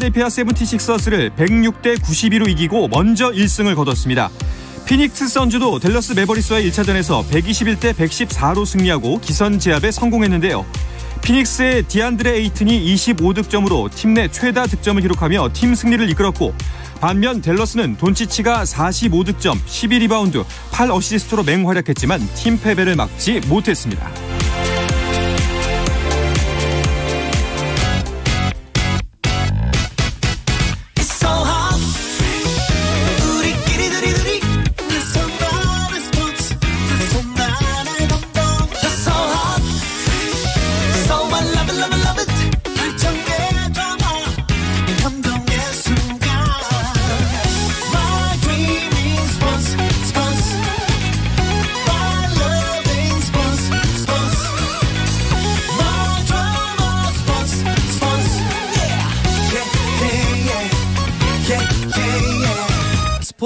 필라델피아 76서스를 106대 92로 이기고 먼저 1승을 거뒀습니다. 피닉스 선즈도 댈러스 매버릭스와의 1차전에서 121대 114로 승리하고 기선제압에 성공했는데요. 피닉스의 디안드레 에이튼이 25득점으로 팀 내 최다 득점을 기록하며 팀 승리를 이끌었고, 반면 댈러스는 돈치치가 45득점, 12리바운드, 8어시스트로 맹활약했지만 팀 패배를 막지 못했습니다.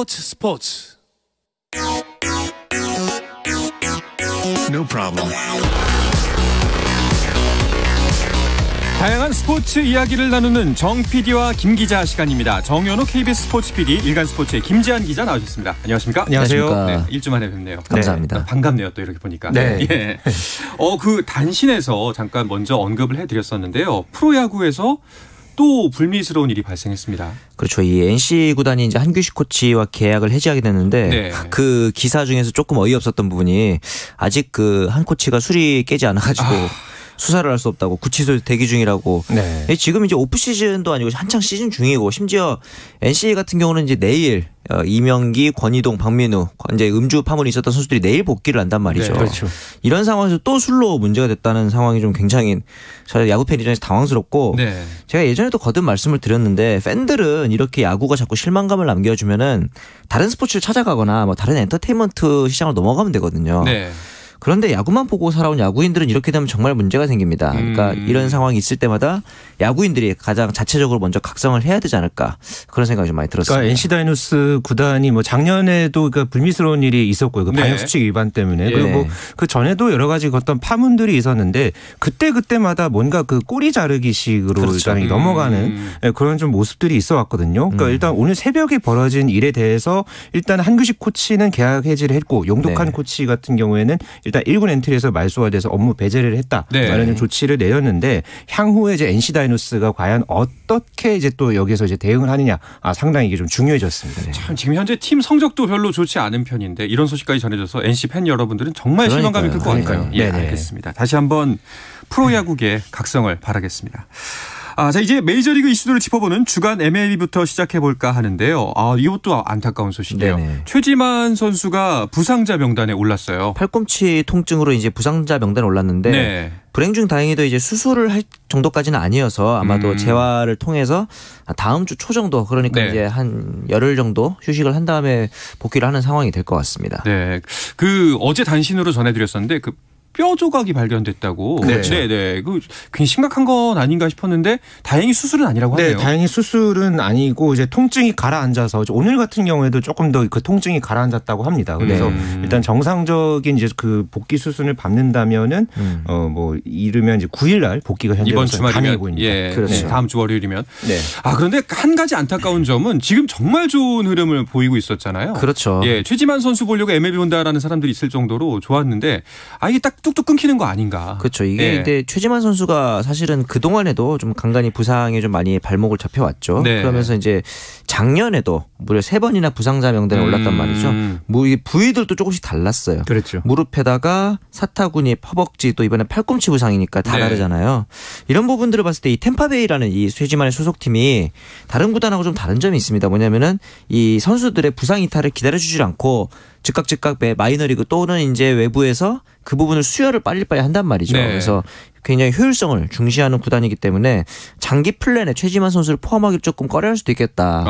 스포츠. No problem. 다양한 스포츠 이야기를 나누는 정 PD와 김 기자 시간입니다. 정연호 KBS 스포츠 PD, 일간스포츠의 김지한 기자 나오셨습니다. 안녕하십니까? 안녕하세요. 네, 일주 만에 뵙네요. 감사합니다. 네, 반갑네요. 또 이렇게 보니까. 네. 예. 그 단신에서 잠깐 먼저 언급을 해드렸었는데요. 프로야구에서 또 불미스러운 일이 발생했습니다. 그렇죠. 이 NC 구단이 이제 한규식 코치와 계약을 해지하게 됐는데 네. 그 기사 중에서 조금 어이없었던 부분이 아직 그 한 코치가 술이 깨지 않아가지고 수사를 할 수 없다고 구치소 대기 중이라고. 네. 지금 이제 오프 시즌도 아니고 한창 시즌 중이고 심지어 NC 같은 경우는 이제 내일 이명기, 권희동, 박민우 이제 음주 파문이 있었던 선수들이 내일 복귀를 한단 말이죠. 네, 그렇죠. 이런 상황에서 또 술로 문제가 됐다는 상황이 좀 굉장히 저희 야구 팬 입장에서 당황스럽고 네. 제가 예전에도 거듭 말씀을 드렸는데 팬들은 이렇게 야구가 자꾸 실망감을 남겨주면은 다른 스포츠를 찾아가거나 뭐 다른 엔터테인먼트 시장으로 넘어가면 되거든요. 네. 그런데 야구만 보고 살아온 야구인들은 이렇게 되면 정말 문제가 생깁니다. 그러니까 이런 상황이 있을 때마다 야구인들이 가장 자체적으로 먼저 각성을 해야 되지 않을까 그런 생각이 좀 많이 들었습니다. 그러니까 NC 다이노스 구단이 뭐 작년에도 그 불미스러운 일이 있었고요. 그 방역 수칙 위반 때문에. 그리고 뭐 그 전에도 여러 가지 어떤 파문들이 있었는데 그때마다 뭔가 그 꼬리 자르기식으로 그렇죠. 일단 넘어가는 그런 좀 모습들이 있어 왔거든요. 그러니까 일단 오늘 새벽에 벌어진 일에 대해서 일단 한규식 코치는 계약 해지를 했고 용독한 코치 같은 경우에는 일단 1군 엔트리에서 말소가 돼서 업무 배제를 했다라는 조치를 내렸는데 향후에 이제 NC 다이노스가 과연 어떻게 이제 또 여기서 이제 대응을 하느냐 상당히 이게 좀 중요해졌습니다. 참 지금 현재 팀 성적도 별로 좋지 않은 편인데 이런 소식까지 전해져서 NC 팬 여러분들은 정말 실망감이 클 것 같아요. 예, 알겠습니다. 다시 한번 프로야구계 각성을 바라겠습니다. 자, 이제 메이저리그 이슈들을 짚어보는 주간 MLB부터 시작해볼까 하는데요. 이것도 안타까운 소식이에요. 네네. 최지만 선수가 부상자 명단에 올랐어요. 팔꿈치 통증으로 이제 부상자 명단에 올랐는데 네. 불행 중 다행히도 이제 수술을 할 정도까지는 아니어서 아마도 재활을 통해서 다음 주 초 정도 그러니까 이제 한 열흘 정도 휴식을 한 다음에 복귀를 하는 상황이 될 것 같습니다. 네. 어제 단신으로 전해드렸었는데 뼈 조각이 발견됐다고. 네. 굉장히 심각한 건 아닌가 싶었는데 다행히 수술은 아니라고 하네요. 네, 다행히 수술은 아니고 이제 통증이 가라앉아서 오늘 같은 경우에도 조금 더 그 통증이 가라앉았다고 합니다. 그래서 일단 정상적인 이제 그 복귀 수순을 밟는다면은 뭐 이르면 이제 9일날 복귀가 이번 주말이면 가능해 보입니다. 예, 그렇죠. 다음 주 월요일이면. 네. 그런데 한 가지 안타까운 점은 지금 정말 좋은 흐름을 보이고 있었잖아요. 그렇죠. 예, 최지만 선수 보려고 MLB 본다라는 사람들이 있을 정도로 좋았는데 이게 딱 뚝뚝 끊기는 거 아닌가. 그렇죠. 이게 근데 최지만 선수가 사실은 그동안에도 좀 간간히 부상에 좀 많이 발목을 잡혀왔죠. 네. 그러면서 이제 작년에도 무려 3번이나 부상자 명단에 올랐단 말이죠. 이 부위들도 조금씩 달랐어요. 그렇죠. 무릎에다가 사타구니, 허벅지 또 이번에 팔꿈치 부상이니까 다 다르잖아요. 이런 부분들을 봤을 때 이 템파베이라는 이 최지만의 소속팀이 다른 구단하고 좀 다른 점이 있습니다. 뭐냐면은 이 선수들의 부상 이탈을 기다려주질 않고 즉각 마이너리그 또는 이제 외부에서 그 부분을 수혈을 빨리빨리 한단 말이죠. 그래서 굉장히 효율성을 중시하는 구단이기 때문에 장기 플랜에 최지만 선수를 포함하기 조금 꺼려할 수도 있겠다.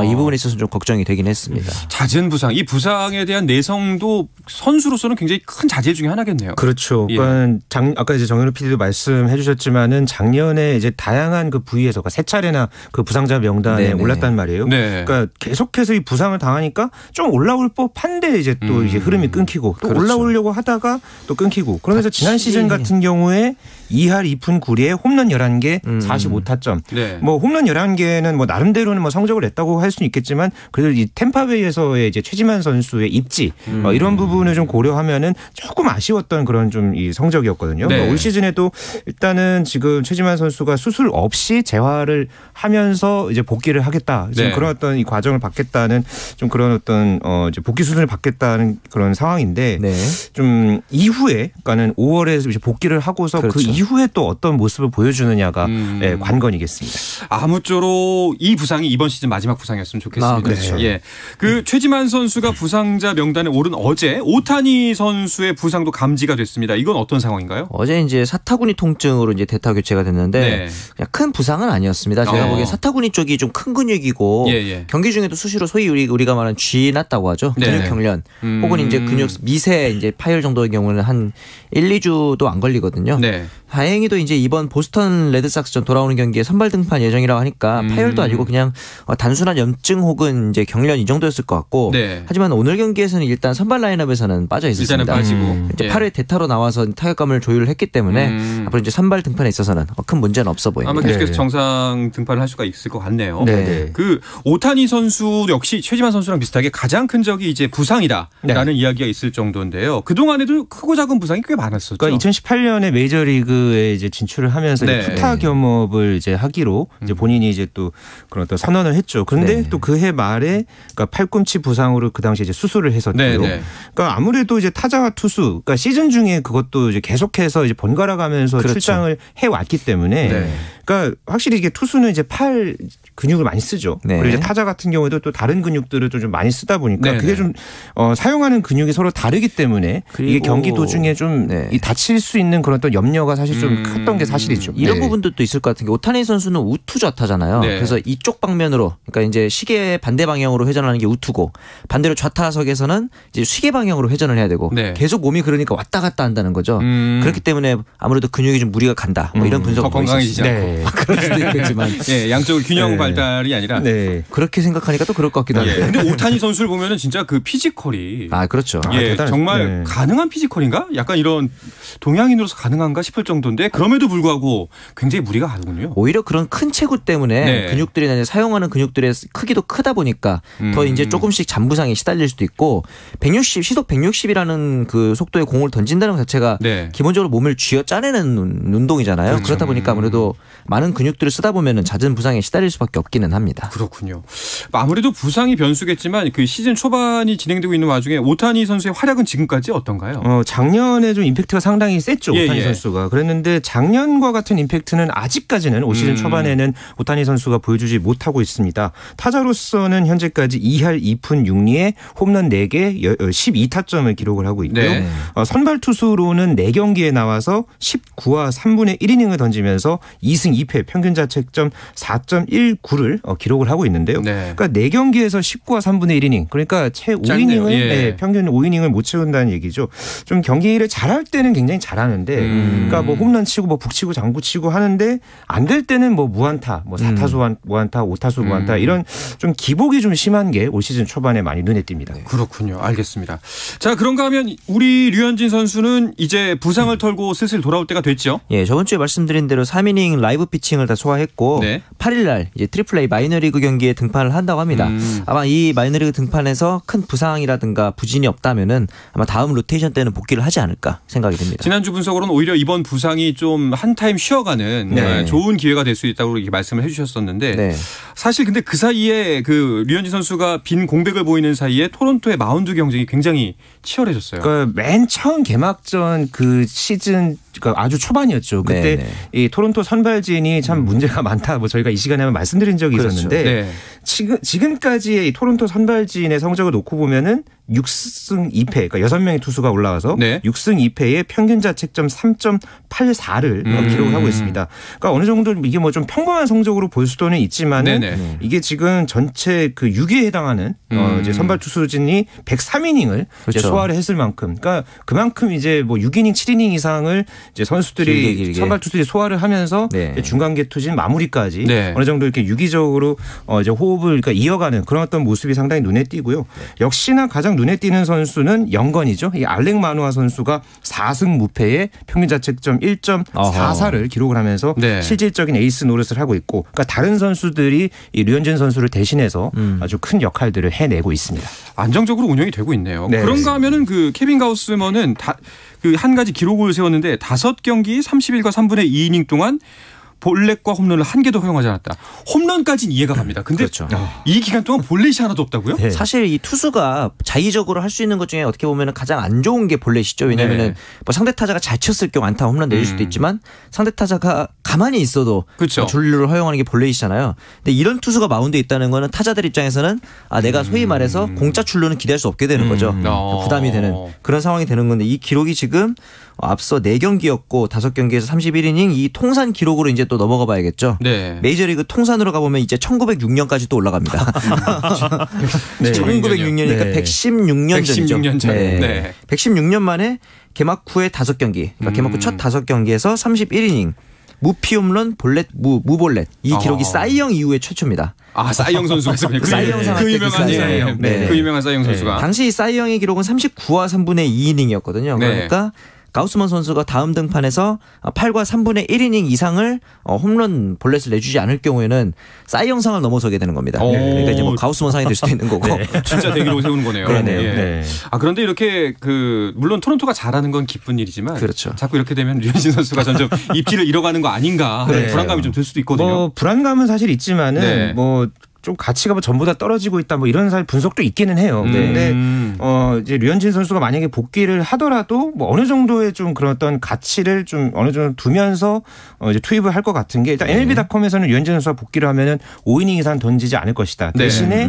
이 부분에 있어서 좀 걱정이 되긴 했습니다. 잦은 부상, 이 부상에 대한 내성도 선수로서는 굉장히 큰 자제 중에 하나겠네요. 그렇죠. 그러니까 아까 이제 정현우 PD도 말씀해 주셨지만은 작년에 이제 다양한 그 부위에서 세 차례나 그 부상자 명단에 올랐단 말이에요. 그러니까 계속해서 이 부상을 당하니까 좀 올라올 법한데 이제 또 이제 흐름이 끊기고 또 올라오려고 하다가 또 끊기고 그러면서 지난 시즌 같은 경우에 2할 2푼 9리에 홈런 11개, 45타점. 네. 뭐 홈런 11개는 뭐 나름대로는 뭐 성적을 냈다고 할 수는 있겠지만 그래도 이 템파베이에서의 이제 최지만 선수의 입지 이런 부분을 좀 고려하면은 조금 아쉬웠던 그런 좀 이 성적이었거든요. 네. 올 시즌에도 일단은 지금 최지만 선수가 수술 없이 재활을 하면서 이제 복귀를 하겠다. 지금 네. 그런 어떤 이 과정을 받겠다는 좀 그런 어떤 이제 복귀 수술을 받겠다는 그런 상황인데 네. 좀 이후에 그러니까는 5월에 이제 복귀를 하고서 그렇죠. 그 이후에 또 어떤 모습을 보여주느냐가 예, 관건이겠습니다. 아무쪼록 이 부상이 이번 시즌 마지막 부상이었으면 좋겠습니다. 아, 그렇죠. 예. 그 최지만 선수가 부상자 명단에 오른 어제 오타니 선수의 부상도 감지가 됐습니다. 이건 어떤 상황인가요? 어제 이제 사타구니 통증으로 이제 대타 교체가 됐는데 네. 그냥 큰 부상은 아니었습니다. 제가 보기에 사타구니 쪽이 좀 큰 근육이고 예. 경기 중에도 수시로 소위 우리가 말하는 쥐 났다고 하죠. 네. 근육 경련 혹은 이제 근육 미세 이제 파열 정도의 경우는 한 1, 2주도 안 걸리거든요. 네. 다행히도 이제 이번 보스턴 레드삭스전 돌아오는 경기에 선발 등판 예정이라고 하니까 파열도 아니고 그냥 단순한 염증 혹은 이제 경련 이 정도였을 것 같고 네. 하지만 오늘 경기에서는 일단 선발 라인업에서는 빠져 있었습니다. 일단은 빠지고 이제 예. 8회 대타로 나와서 타격감을 조율을 했기 때문에 앞으로 이제 선발 등판에 있어서는 큰 문제는 없어 보입니다. 아마 계속해서 네. 정상 등판을 할 수가 있을 것 같네요. 네. 그 오타니 선수 역시 최지만 선수랑 비슷하게 가장 큰 적이 이제 부상이다라는 이야기가 있을 정도인데요. 그 동안에도 크고 작은 부상이 꽤 많았었죠. 그러니까 2018년에 메이저리그에 이제 진출을 하면서 네. 이제 투타 겸업을 이제 하기로 이제 본인이 이제 또 그런 어떤 선언을 했죠. 그런데 네. 또 그해 말에 그러니까 팔꿈치 부상으로 그 당시 이제 수술을 했었고요. 네. 그러니까 아무래도 이제 타자와 투수, 그러니까 시즌 중에 그것도 이제 계속해서 이제 번갈아 가면서 그렇죠. 출장을 해 왔기 때문에. 네. 그러니까 확실히 이게 투수는 이제 팔 근육을 많이 쓰죠. 네. 그리고 이제 타자 같은 경우에도 또 다른 근육들을 좀 많이 쓰다 보니까 네, 그게 네. 좀 사용하는 근육이 서로 다르기 때문에 이게 그리고 경기 도중에 좀 네. 이 다칠 수 있는 그런 또 염려가 사실 좀 컸던 게 사실이죠. 이런 네. 부분도 또 있을 것 같은 게 오타니 선수는 우투 좌타잖아요. 네. 그래서 이쪽 방면으로 그러니까 이제 시계 반대 방향으로 회전하는 게 우투고 반대로 좌타석에서는 이제 시계 방향으로 회전을 해야 되고 네. 계속 몸이 그러니까 왔다 갔다 한다는 거죠. 그렇기 때문에 아무래도 근육이 좀 무리가 간다. 뭐 이런 분석을 더 건강해지지 보였었어요. 않고. 네. 그럴 수도 있겠지만 예, 양쪽을 균형 네. 발달이 아니라. 네. 그렇게 생각하니까 또 그럴 것 같기도 예. 한데. 근데 오타니 선수를 보면은 진짜 그 피지컬이 아 그렇죠. 예, 대단하죠. 정말 네. 가능한 피지컬인가? 약간 이런 동양인으로서 가능한가 싶을 정도인데 그럼에도 불구하고 굉장히 무리가 가는군요. 오히려 그런 큰 체구 때문에 네. 근육들이나 이제 사용하는 근육들의 크기도 크다 보니까 더 이제 조금씩 잔부상에 시달릴 수도 있고 160 시속 160이라는 그 속도의 공을 던진다는 것 자체가 네. 기본적으로 몸을 쥐어 짜내는 운동이잖아요. 그렇죠. 그렇다 보니까 아무래도 많은 근육들을 쓰다 보면은 잦은 부상에 시달릴 수밖에 없기는 합니다. 그렇군요. 아무래도 부상이 변수겠지만 그 시즌 초반이 진행되고 있는 와중에 오타니 선수의 활약은 지금까지 어떤가요? 작년에 좀 임팩트가 상당히 셌죠. 예, 오타니 예. 선수가. 그랬는데 작년과 같은 임팩트는 아직까지는 올 시즌 초반에는 오타니 선수가 보여주지 못하고 있습니다. 타자로서는 현재까지 2할 2푼 6리에 홈런 4개 12타점을 기록을 하고 있고요. 네. 선발 투수로는 4경기에 나와서 19와 3분의 1이닝을 던지면서 2승 2패 평균 자책점 4.19를 기록을 하고 있는데요. 네. 그러니까 4경기에서 19와 3분의 1이닝. 그러니까 채 5이닝을 예. 평균 5이닝을 못 채운다는 얘기죠. 좀 경기를 잘할 때는 굉장히 잘하는데 그러니까 뭐 홈런 치고 뭐 북치고 장구 치고 하는데 안 될 때는 뭐 무안타, 뭐 4타수 무안타, 5타수 무안타 이런 좀 기복이 좀 심한 게 올 시즌 초반에 많이 눈에 띕니다. 그렇군요. 알겠습니다. 자, 그런가 하면 우리 류현진 선수는 이제 부상을 털고 슬슬 돌아올 때가 됐죠. 예, 저번 주에 말씀드린 대로 3이닝 라이브 피칭을 다 소화했고 네. 8일 날 이제 트리플 A 마이너리그 경기에 등판을 한다고 합니다. 아마 이 마이너리그 등판에서 큰 부상이라든가 부진이 없다면은 아마 다음 로테이션 때는 복귀를 하지 않을까 생각이 듭니다. 지난주 분석으로는 오히려 이번 부상이 좀 한 타임 쉬어가는 네. 좋은 기회가 될 수 있다고 이렇게 말씀을 해주셨었는데 네. 사실 근데 그 사이에 그 류현진 선수가 빈 공백을 보이는 사이에 토론토의 마운드 경쟁이 굉장히 치열해졌어요. 그러니까 맨 처음 개막전 그 시즌 그러니까 아주 초반이었죠. 그때 네네. 이 토론토 선발진이 참 문제가 많다. 뭐 저희가 이 시간에 한번 말씀드린 적이 그렇죠. 있었는데 네. 지금까지의 이 토론토 선발진의 성적을 놓고 보면은 6승 2패, 그러니까 6명의 투수가 올라와서 네. 6승 2패에 평균 자책점 3.84를 기록을 하고 있습니다. 그러니까 어느 정도 이게 뭐 좀 평범한 성적으로 볼 수도는 있지만은 네네. 이게 지금 전체 그 6위에 해당하는 이제 선발 투수진이 103이닝을 그렇죠. 소화를 했을 만큼, 그러니까 그만큼 이제 뭐 6이닝, 7이닝 이상을 이제 선수들이 길게. 선발 투수들이 소화를 하면서 네. 중간계 투진 마무리까지 네. 어느 정도 이렇게 유기적으로 이제 호흡을 그러니까 이어가는 그런 어떤 모습이 상당히 눈에 띄고요. 역시나 가장 눈에 띄는 선수는 영건이죠. 이 알렉 마누아 선수가 4승 무패에 평균 자책점 1.44를 기록을 하면서 네. 실질적인 에이스 노릇을 하고 있고, 그러니까 다른 선수들이 이 류현진 선수를 대신해서 아주 큰 역할들을 해내고 있습니다. 안정적으로 운영이 되고 있네요. 네. 그런가 하면은 그 케빈 가우스먼은 그 한 가지 기록을 세웠는데 5경기 30일과 3분의 2이닝 동안 볼넷과 홈런을 한 개도 허용하지 않았다. 홈런까지는 이해가 갑니다. 근데 그렇죠. 이 기간 동안 볼넷이 하나도 없다고요? 네. 사실 이 투수가 자의적으로 할 수 있는 것 중에 어떻게 보면 가장 안 좋은 게 볼넷이죠. 왜냐하면 네. 뭐 상대 타자가 잘 쳤을 경우 안타 홈런 내릴 수도 있지만 상대 타자가 가만히 있어도 그렇죠. 줄루를 허용하는 게 볼넷이잖아요. 근데 이런 투수가 마운드에 있다는 거는 타자들 입장에서는 내가 소위 말해서 공짜 출루는 기대할 수 없게 되는 거죠. 부담이 되는 그런 상황이 되는 건데 이 기록이 지금 앞서 4경기였고 5경기에서 31이닝 이 통산 기록으로 이제 또 넘어가 봐야겠죠. 네. 메이저리그 통산으로 가보면 이제 1906년까지 또 올라갑니다. 네. 1906년이니까 네. 116년 전이죠. 116년 전. 네. 네. 116년 만에 개막 후에 5경기, 그러니까 개막 후 첫 5경기에서 31이닝. 무피홈런, 볼넷, 무볼넷. 이 기록이 싸이영 이후에 최초입니다. 싸이영 선수가 있었군요. 싸이영상 그 유명한 싸이영. 네. 그 유명한 싸이영 선수가. 당시 싸이영의 기록은 39와 3분의 2이닝이었거든요. 네. 그러니까 가우스먼 선수가 다음 등판에서 8과 3분의 1이닝 이상을 홈런 볼넷을 내주지 않을 경우에는 싸이영상을 넘어서게 되는 겁니다. 그러니까 이제 뭐 가우스먼상이 될 수도 있는 거고. 진짜 대기록을 세우는 거네요. 그러네요. 예. 네. 그런데 이렇게 물론 토론토가 잘하는 건 기쁜 일이지만 그렇죠. 자꾸 이렇게 되면 류현진 선수가 점점 입지를 잃어가는 거 아닌가 하는 네. 불안감이 좀 들 수도 있거든요. 뭐 불안감은 사실 있지만은 네. 뭐 좀 가치가 뭐 전부 다 떨어지고 있다 뭐 이런 사실 분석도 있기는 해요. 근데 이제 류현진 선수가 만약에 복귀를 하더라도 뭐 어느 정도의 좀 그런 어떤 가치를 좀 어느 정도 두면서 이제 투입을 할 것 같은 게 일단 MLB.com에서는 류현진 선수가 복귀를 하면은 5이닝 이상 던지지 않을 것이다. 네. 대신에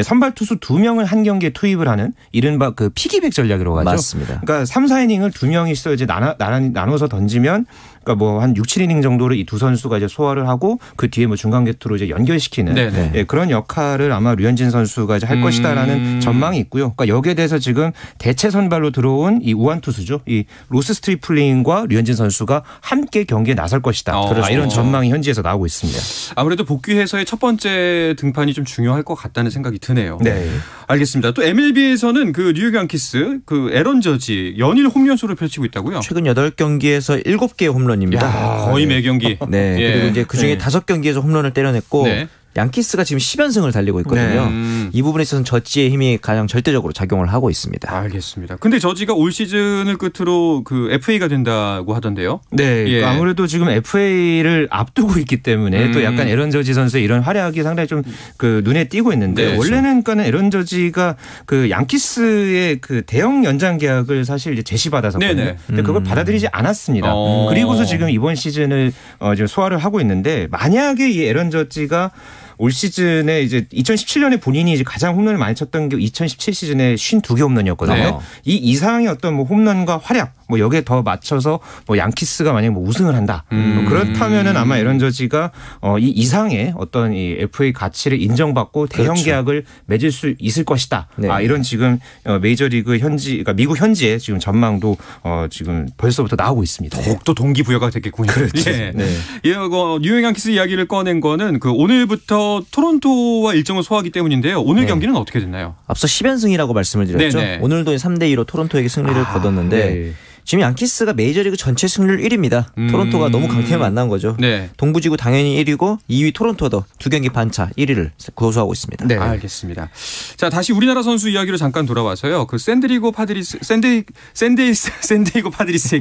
선발 투수 2명을 한 경기에 투입을 하는 이른바 그 피기백 전략이라고 하죠. 맞습니다. 그러니까 3, 4이닝을 2명이서 이제 나눠서 던지면 그러니까 뭐 한 6, 7이닝 정도를 이 두 선수가 이제 소화를 하고 그 뒤에 뭐 중간 궤투로 이제 연결시키는 네네. 예, 그런 역할을 아마 류현진 선수가 이제 할 것이다라는 전망이 있고요. 그러니까 여기에 대해서 지금 대체 선발로 들어온 이 우완 투수죠. 이 로스 스트리플링과 류현진 선수가 함께 경기에 나설 것이다. 이런 전망이 현지에서 나오고 있습니다. 아무래도 복귀해서의 첫 번째 등판이 좀 중요할 것 같다는 생각이 드네요. 네. 알겠습니다. 또 MLB에서는 그 뉴욕 양키스 그 에런 저지 연일 홈런쇼를 펼치고 있다고요? 최근 8경기에서 7개의 홈런입니다. 거의 매 경기. 네. 예. 그리고 이제 그중에 5경기에서 홈런을 때려냈고 네. 양키스가 지금 10연승을 달리고 있거든요. 네. 이 부분에 있어서는 저지의 힘이 가장 절대적으로 작용을 하고 있습니다. 알겠습니다. 근데 저지가 올 시즌을 끝으로 그 FA가 된다고 하던데요. 네, 예. 아무래도 지금 FA를 앞두고 있기 때문에 또 약간 에런 저지 선수의 이런 활약이 상당히 좀 그 눈에 띄고 있는데 네, 원래는 그러니까는 에런 저지가 그 양키스의 그 대형 연장 계약을 사실 이제 제시받았었거든요. 네네. 근데 그걸 받아들이지 않았습니다. 그리고서 지금 이번 시즌을 지금 소화를 하고 있는데 만약에 이 에런 저지가 올 시즌에 이제 2017년에 본인이 이제 가장 홈런을 많이 쳤던 게 2017 시즌에 52개 홈런이었거든요. 네. 이 이상의 어떤 뭐 홈런과 활약 뭐 여기에 더 맞춰서 뭐 양키스가 만약에 뭐 우승을 한다. 뭐 그렇다면은 아마 에런 저지가 이 이상의 어떤 이 FA 가치를 인정받고 대형 그렇죠. 계약을 맺을 수 있을 것이다. 네. 이런 지금 메이저리그 현지 그러니까 미국 현지의 지금 전망도 지금 벌써부터 나오고 있습니다. 더욱더 동기부여가 됐겠군요. 그렇죠. 예. 네. 뉴욕 양키스 이야기를 꺼낸 거는 그 오늘부터 토론토와 일정을 소화하기 때문인데요. 오늘 경기는 어떻게 됐나요? 앞서 10연승이라고 말씀을 드렸죠. 네네. 오늘도 3대2로 토론토에게 승리를 거뒀는데 네. 지금 양키스가 메이저리그 전체 승률 1위입니다. 토론토가 너무 강팀을 만난 거죠. 네. 동부지구 당연히 1위고 2위 토론토도 2경기 반차 1위를 고수하고 있습니다. 네. 알겠습니다. 자, 다시 우리나라 선수 이야기로 잠깐 돌아와서요. 그 샌디에이고 파드리스의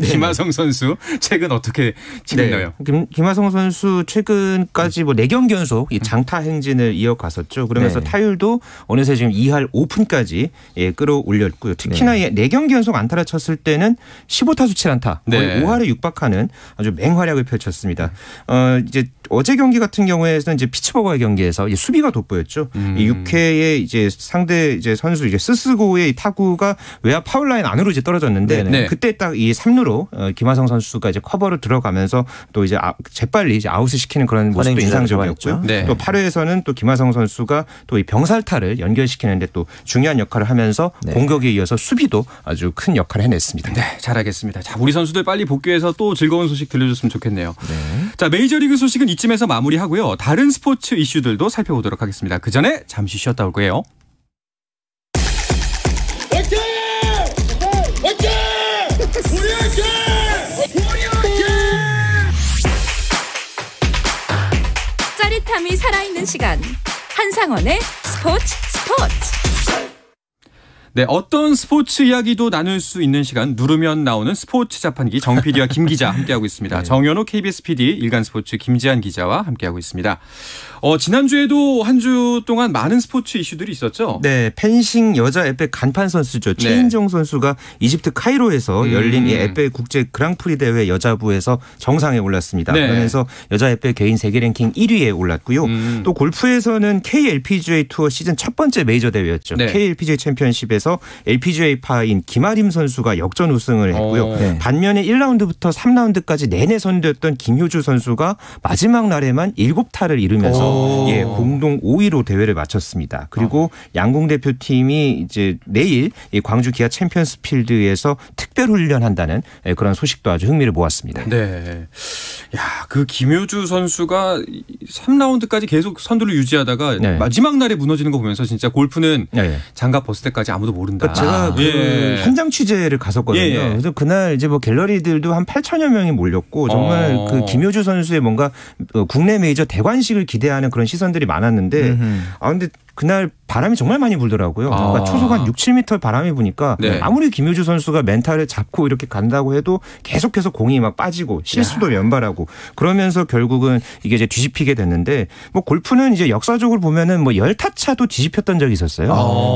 김하성 선수 최근 어떻게 지냈나요? 김하성 선수 최근까지 뭐 4경기 연속 이 장타 행진을 이어갔었죠. 그러면서 네. 타율도 어느새 지금 2할 5푼까지 끌어올렸고요. 특히나 네. 4경기 연속 안타를 쳤을 때는 15타수 7안타, 네. 5할에 육박하는 아주 맹활약을 펼쳤습니다. 이제 어제 경기 같은 경우에는 이제 피츠버거의 경기에서 이제 수비가 돋보였죠. 이 6회에 이제 상대 이제 선수 이제 스스고의 타구가 외야 파울라인 안으로 이제 떨어졌는데 네네. 그때 딱 이 3루로 김하성 선수가 이제 커버를 들어가면서 또 이제 재빨리 이제 아웃을 시키는 그런 모습도 인상적이었고요. 네. 또 8회에서는 또 김하성 선수가 또 이 병살타를 연결시키는데 또 중요한 역할을 하면서 네. 공격에 이어서 수비도 아주 큰 역할을 해냈습니다. 네, 잘 알겠습니다. 알겠습니다. 자, 우리 선수들 빨리 복귀해서 또 즐거운 소식 들려줬으면 좋겠네요. 네. 자, 메이저리그 소식은 이쯤에서 마무리하고요. 다른 스포츠 이슈들도 살펴보도록 하겠습니다. 그 전에 잠시 쉬었다 올 거예요. 짜릿함이 살아있는 시간. 한상원의 스포츠. 네, 어떤 스포츠 이야기도 나눌 수 있는 시간 누르면 나오는 스포츠 자판기 정 PD와 김 기자 함께하고 있습니다. 정현호 KBS PD, 일간스포츠 김지한 기자와 함께하고 있습니다. 지난주에도 한 주 동안 많은 스포츠 이슈들이 있었죠? 네, 펜싱 여자 에페 간판 선수죠. 최인정 선수가 이집트 카이로에서 열린 이 에페 국제 그랑프리 대회 여자부에서 정상에 올랐습니다. 네. 그러면서 여자 에페 개인 세계 랭킹 1위에 올랐고요. 또 골프에서는 KLPGA 투어 시즌 첫 번째 메이저 대회였죠. 네. KLPGA 챔피언십에서 LPGA 파인 김아림 선수가 역전 우승을 했고요. 네. 반면에 1라운드부터 3라운드까지 내내 선두였던 김효주 선수가 마지막 날에만 7타를 이루면서 공동 5위로 대회를 마쳤습니다. 그리고 양궁 대표팀이 이제 내일 이 광주 기아 챔피언스 필드에서 특별 훈련한다는 그런 소식도 아주 흥미를 모았습니다. 네. 야, 그 김효주 선수가 3라운드까지 계속 선두를 유지하다가 네. 마지막 날에 무너지는 거 보면서 진짜 골프는 네. 장갑 벗을 때까지 아무도 모른다. 제가 그 현장 취재를 갔었거든요. 예. 그래서 그날 이제 뭐 갤러리들도 한 8천여 명이 몰렸고 정말 그 김효주 선수의 뭔가 국내 메이저 대관식을 기대하는 그런 시선들이 많았는데 근데 그날 바람이 정말 많이 불더라고요. 그러니까 초속 한 6, 7m 바람이 부니까 네. 아무리 김효주 선수가 멘탈을 잡고 이렇게 간다고 해도 계속해서 공이 막 빠지고 실수도 연발하고 그러면서 결국은 이게 이제 뒤집히게 됐는데 뭐 골프는 이제 역사적으로 보면은 뭐 10타차도 뒤집혔던 적이 있었어요.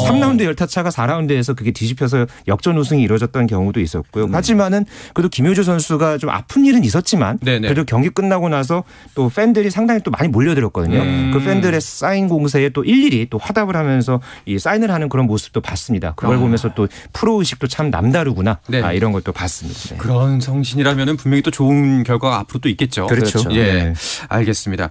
3라운드 10타차가 4라운드에서 그게 뒤집혀서 역전 우승이 이루어졌던 경우도 있었고요. 하지만은 그래도 김효주 선수가 좀 아픈 일은 있었지만 네네. 그래도 경기 끝나고 나서 또 팬들이 상당히 또 많이 몰려들었거든요. 그 팬들의 사인 공세에 또 일일이 또 화답을 하면서 이 사인을 하는 그런 모습도 봤습니다. 그걸 보면서 또 프로 의식도 참 남다르구나. 네. 이런 것도 봤습니다. 네. 그런 성신이라면 분명히 또 좋은 결과가 앞으로 또 있겠죠. 그렇죠. 예, 네. 알겠습니다.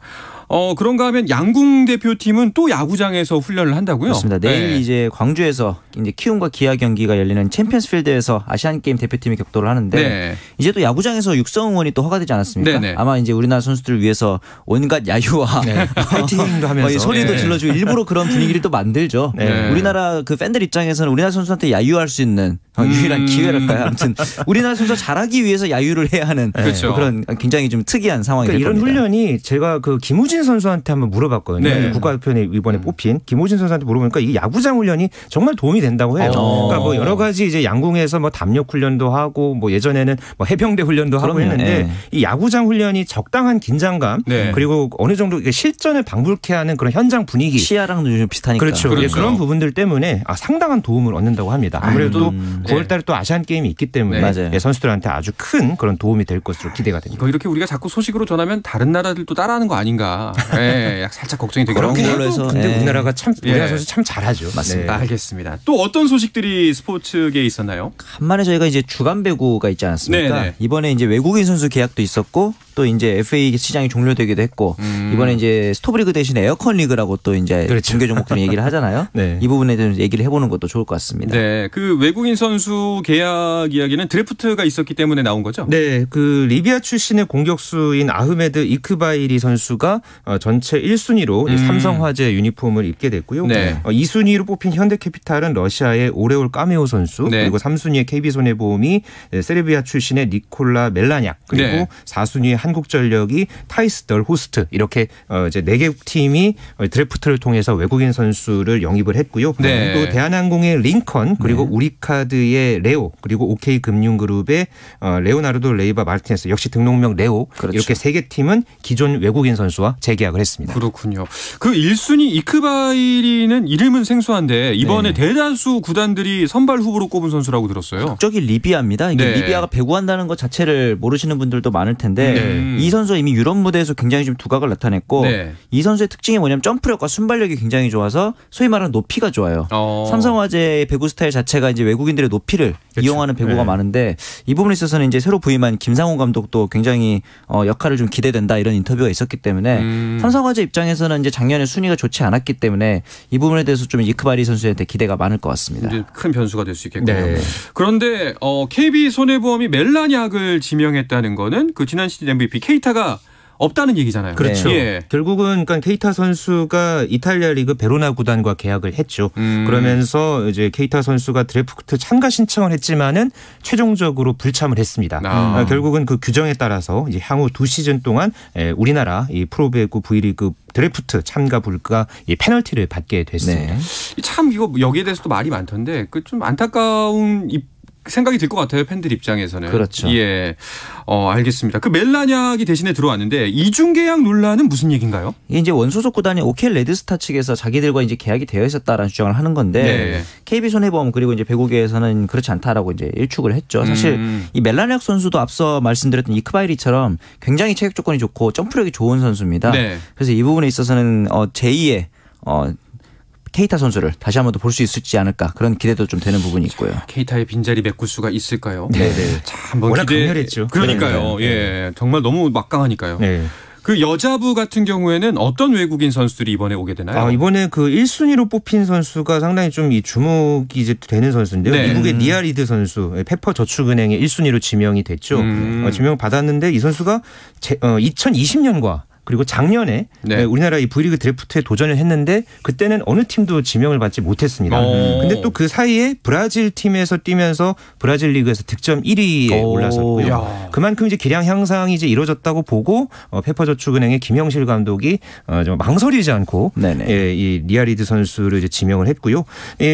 그런가 하면 양궁 대표팀은 또 야구장에서 훈련을 한다고요? 그렇습니다. 내일 네. 이제 광주에서 이제 키움과 기아 경기가 열리는 챔피언스필드에서 아시안 게임 대표팀이 격돌을 하는데 네. 이제 또 야구장에서 육성 응원이 또 허가되지 않았습니까? 네네. 아마 이제 우리나라 선수들을 위해서 온갖 야유와 파이팅도 하면서 이 소리도 네. 질러주고 일부러 그런 분위기를 또 만들죠. 네. 우리나라 그 팬들 입장에서는 우리나라 선수한테 야유할 수 있는 유일한 기회랄까요? 아무튼 우리나라 선수가 잘하기 위해서 야유를 해야 하는 그렇죠. 그런 굉장히 좀 특이한 상황이 될 그러니까 이런 겁니다. 훈련이 제가 그 김우진 선수한테 한번 물어봤거든요. 네. 국가대표에 이번에 뽑힌 김우진 선수한테 물어보니까 이 야구장 훈련이 정말 도움이 된다고 해요. 그러니까 뭐 여러 가지 이제 양궁에서 뭐 담력 훈련도 하고 뭐 예전에는 뭐 해병대 훈련도 하고 그럼요. 했는데 네. 이 야구장 훈련이 적당한 긴장감 네. 그리고 어느 정도 실전을 방불케 하는 그런 현장 분위기 시야랑도 좀 비슷하니까. 그렇죠. 그렇죠. 그런 부분들 때문에 상당한 도움을 얻는다고 합니다. 아무래도 9월달에 또 아시안 게임이 있기 때문에 맞아요. 선수들한테 아주 큰 그런 도움이 될 것으로 기대가 됩니다. 이거 이렇게 우리가 자꾸 소식으로 전하면 다른 나라들도 따라하는 거 아닌가? 예, 살짝 걱정이 되긴 그런 하네요. 걸로 해서 근데 네. 우리나라가 참 예. 우리나라 선수 참 잘하죠. 맞습니다. 네. 알겠습니다. 또 어떤 소식들이 스포츠계에 있었나요? 간만에 저희가 이제 주간 배구가 있지 않았습니까? 네네. 이번에 이제 외국인 선수 계약도 있었고 또 이제 FA 시장이 종료되기도 했고 이번에 이제 스토브리그 대신 에어컨 리그라고 또 이제 그렇죠. 중계 종목들은 얘기를 하잖아요. 네. 이 부분에 대해서 얘기를 해보는 것도 좋을 것 같습니다. 네, 그 외국인 선수 계약 이야기는 드래프트가 있었기 때문에 나온 거죠? 네, 그 리비아 출신의 공격수인 아흐메드 이크바이리 선수가 전체 1순위로 삼성화재 유니폼을 입게 됐고요. 네. 2순위로 뽑힌 현대캐피탈은 러시아의 오레올 까메오 선수, 네. 그리고 3순위의 KB손해보험이 세르비아 출신의 니콜라 멜라냐, 그리고 네. 4순위의 한국전력이 타이스 덜 호스트 이렇게 이제 4개 팀이 드래프트를 통해서 외국인 선수를 영입을 했고요. 네. 또 대한항공의 링컨 그리고 우리카드의 레오 그리고 OK금융그룹의 레오나르도 레이바 마르티네스 역시 등록명 레오 그렇죠. 이렇게 3개 팀은 기존 외국인 선수와 재계약을 했습니다. 그렇군요. 그 1순위 이크바이리는 이름은 생소한데 이번에 대다수 구단들이 선발 후보로 꼽은 선수라고 들었어요. 국적이 리비아입니다. 이게 네. 리비아가 배구한다는 것 자체를 모르시는 분들도 많을 텐데 이 선수가 이미 유럽 무대에서 굉장히 좀 두각을 나타냈고 네. 이 선수의 특징이 뭐냐면 점프력과 순발력이 굉장히 좋아서 소위 말하는 높이가 좋아요. 삼성화재의 배구 스타일 자체가 이제 외국인들의 높이를 이용하는 배구가 많은데 이 부분에 있어서는 이제 새로 부임한 김상훈 감독도 굉장히 역할을 좀 기대된다 이런 인터뷰가 있었기 때문에 삼성화재 입장에서는 이제 작년에 순위가 좋지 않았기 때문에 이 부분에 대해서 좀 이크바리 선수한테 기대가 많을 것 같습니다. 이제 큰 변수가 될 수 있겠고요. 네. 그런데 KB 손해보험이 멜라니악을 지명했다는 거는 그 지난 시즌 MVP 케이타가 없다는 얘기잖아요. 그렇죠. 예. 결국은 그러니까 케이타 선수가 이탈리아 리그 베로나 구단과 계약을 했죠. 그러면서 이제 케이타 선수가 드래프트 참가 신청을 했지만은 최종적으로 불참을 했습니다. 결국은 그 규정에 따라서 이제 향후 2시즌 동안 우리나라 이 프로배구 V리그 드래프트 참가 불가 이 페널티를 받게 됐습니다. 네. 참 이거 여기에 대해서도 말이 많던데 그 좀 안타까운 생각이 들 것 같아요. 팬들 입장에서는. 그렇죠. 예. 알겠습니다. 그 멜라니악이 대신에 들어왔는데 이중 계약 논란은 무슨 얘기인가요? 이게 이제 원소속 구단이 오케이 레드스타 측에서 자기들과 이제 계약이 되어 있었다라는 주장을 하는 건데 네. KB 손해보험 그리고 이제 배구계에서는 그렇지 않다라고 이제 일축을 했죠. 사실 이 멜라니악 선수도 앞서 말씀드렸던 이크바이리처럼 굉장히 체격 조건이 좋고 점프력이 좋은 선수입니다. 네. 그래서 이 부분에 있어서는 제2의 케이타 선수를 다시 한 번 더 볼 수 있을지 않을까 그런 기대도 좀 되는 부분이 있고요. 케이타의 빈자리 메꿀 수가 있을까요? 네. 참 워낙 강렬했죠. 그러니까요. 네. 예, 정말 너무 막강하니까요. 네. 그 여자부 같은 경우에는 어떤 외국인 선수들이 이번에 오게 되나요? 이번에 그 1순위로 뽑힌 선수가 상당히 좀 이 주목이 이제 되는 선수인데요. 네. 미국의 니아리드 선수, 페퍼저축은행의 1순위로 지명이 됐죠. 지명을 받았는데 이 선수가 2020년과 그리고 작년에 네. 우리나라 이 V리그 드래프트에 도전을 했는데 그때는 어느 팀도 지명을 받지 못했습니다. 근데 또 그 사이에 브라질 팀에서 뛰면서 브라질 리그에서 득점 1위에 올랐었고요. 야. 그만큼 이제 기량 향상이 이제 이루어졌다고 보고 페퍼저축은행의 김영실 감독이 좀 망설이지 않고 이 리아리드 선수를 이제 지명을 했고요.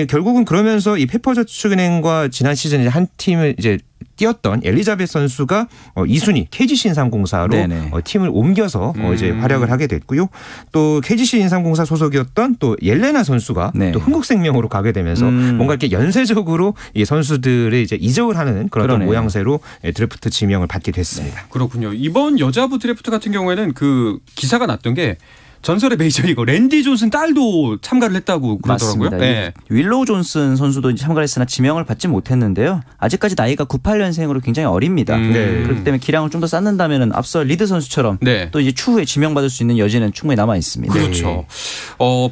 결국은 그러면서 이 페퍼저축은행과 지난 시즌에 한 팀을 이제 뛰었던 엘리자베스 선수가 2순위 KGC 인삼공사로 팀을 옮겨서 이제 활약을 하게 됐고요. 또 KGC 인삼공사 소속이었던 또 옐레나 선수가 또 흥국생명으로 가게 되면서 뭔가 이렇게 연쇄적으로 이 선수들을 이제 이적을 하는 그런 모양새로 드래프트 지명을 받게 됐습니다. 그렇군요. 이번 여자부 드래프트 같은 경우에는 그 기사가 났던 게 전설의 메이저리거 랜디 존슨 딸도 참가를 했다고 그러더라고요. 맞습니다. 네. 윌로우 존슨 선수도 이제 참가를 했으나 지명을 받지 못했는데요. 아직까지 나이가 98년생으로 굉장히 어립니다. 그렇기 때문에 기량을 좀 더 쌓는다면 앞서 리드 선수처럼 또 이제 추후에 지명받을 수 있는 여지는 충분히 남아 있습니다. 그렇죠.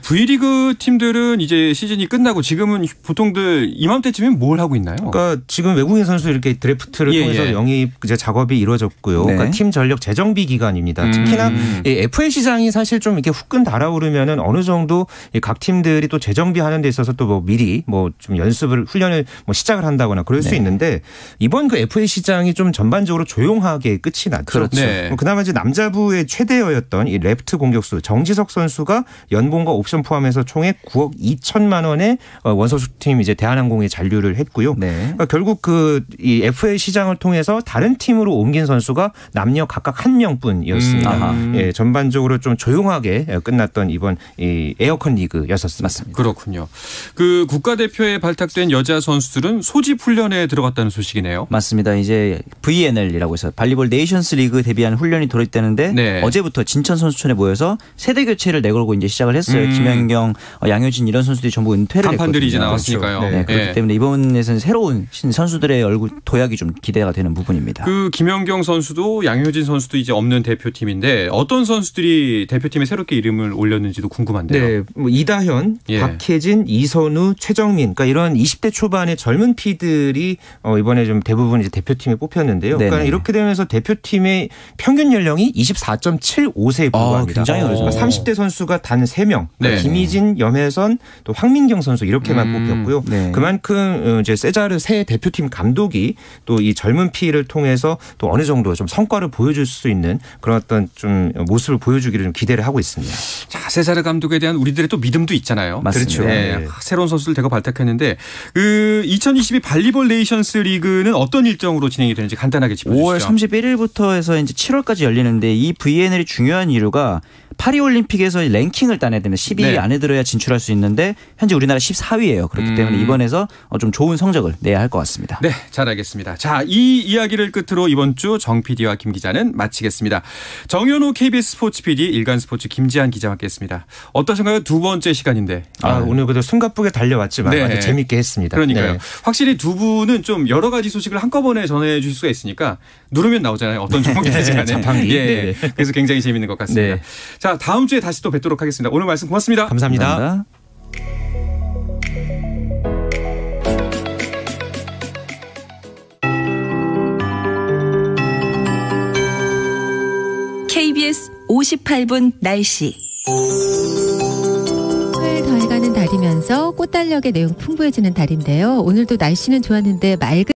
V리그 팀들은 이제 시즌이 끝나고 지금은 보통들 이맘때쯤엔 뭘 하고 있나요? 그러니까 지금 외국인 선수 이렇게 드래프트를 통해서 영입 이제 작업이 이루어졌고요. 그러니까 팀 전력 재정비 기간입니다. 특히나 FA 시장이 사실 좀 이렇게 후끈 달아오르면은 어느 정도 각 팀들이 또 재정비하는 데 있어서 또 뭐 미리 뭐 좀 연습을 훈련을 뭐 시작을 한다거나 그럴 수 있는데 이번 그 FA 시장이 좀 전반적으로 조용하게 끝이 났죠. 그렇죠. 그나마 이제 남자부의 최대어였던 이 레프트 공격수 정지석 선수가 연봉과 옵션 포함해서 총액 9억 2천만 원의 원소속팀 이제 대한항공에 잔류를 했고요. 그러니까 결국 그 이 FA 시장을 통해서 다른 팀으로 옮긴 선수가 남녀 각각 한 명뿐이었습니다. 전반적으로 좀 조용하게 끝났던 이번 이 에어컨 리그였었습니다. 맞습니다. 그렇군요. 그 국가대표에 발탁된 여자 선수들은 소집 훈련에 들어갔다는 소식이네요. 맞습니다. 이제 VNL이라고 해서 발리볼 네이션스 리그 데뷔한 훈련이 돌입되는데 어제부터 진천 선수촌에 모여서 세대 교체를 내걸고 이제 시작을 했어요. 김연경, 양효진 이런 선수들이 전부 은퇴를 했거든요. 간판들이 이제 나왔으니까요. 그렇기 때문에 이번에서는 새로운 선수들의 얼굴 도약이 좀 기대가 되는 부분입니다. 그 김연경 선수도 양효진 선수도 이제 없는 대표팀인데 어떤 선수들이 대표팀에 새롭게 이름을 올렸는지도 궁금한데요. 네, 뭐 이다현, 박혜진, 이선우, 최정민, 그러니까 이런 20대 초반의 젊은 피들이 이번에 좀 대부분 이제 대표팀에 뽑혔는데요. 그러니까 이렇게 되면서 대표팀의 평균 연령이 24.75세에 불과합니다. 굉장히 어리죠. 그러니까 30대 선수가 단 3명, 그러니까 김희진, 염혜선, 또 황민경 선수 이렇게만 뽑혔고요. 그만큼 이제 세자르 새 대표팀 감독이 또 이 젊은 피를 통해서 또 어느 정도 좀 성과를 보여줄 수 있는 그런 어떤 좀 모습을 보여주기를 좀 기대를 하고 있습니다. 자, 세자르 감독에 대한 우리들의 또 믿음도 있잖아요. 맞습니다. 그렇죠. 새로운 선수를 대거 발탁했는데 그 2022 발리볼 네이션스 리그는 어떤 일정으로 진행이 되는지 간단하게 짚어주시죠. 5월 31일부터 해서 이제 7월까지 열리는데 이 VNL이 중요한 이유가 파리올림픽에서 랭킹을 따내야 됩니다. 12위 네. 안에 들어야 진출할 수 있는데 현재 우리나라 14위예요. 그렇기 때문에 이번에서 좀 좋은 성적을 내야 할 것 같습니다. 네, 잘 알겠습니다. 자, 이 이야기를 끝으로 이번 주 정 PD와 김 기자는 마치겠습니다. 정현호 KBS 스포츠 PD, 일간스포츠 김지한 기자와 함께했습니다. 어떠신가요? 두 번째 시간인데. 오늘 그래도 숨가쁘게 달려왔지만 네. 아주 재밌게 했습니다. 그러니까요. 네. 확실히 두 분은 좀 여러 가지 소식을 한꺼번에 전해주실 수가 있으니까 누르면 나오잖아요. 어떤 종목인지 간에. 자판기. 예, 네. 그래서 굉장히 재밌는 것 같습니다. 네. 자, 다음 주에 다시 또 뵙도록 하겠습니다. 오늘 말씀 고맙습니다. 감사합니다. 감사합니다. KBS 58분 날씨. 을 더해가는 달이면서 꽃달력의 내용 풍부해지는 달인데요. 오늘도 날씨는 좋았는데 맑은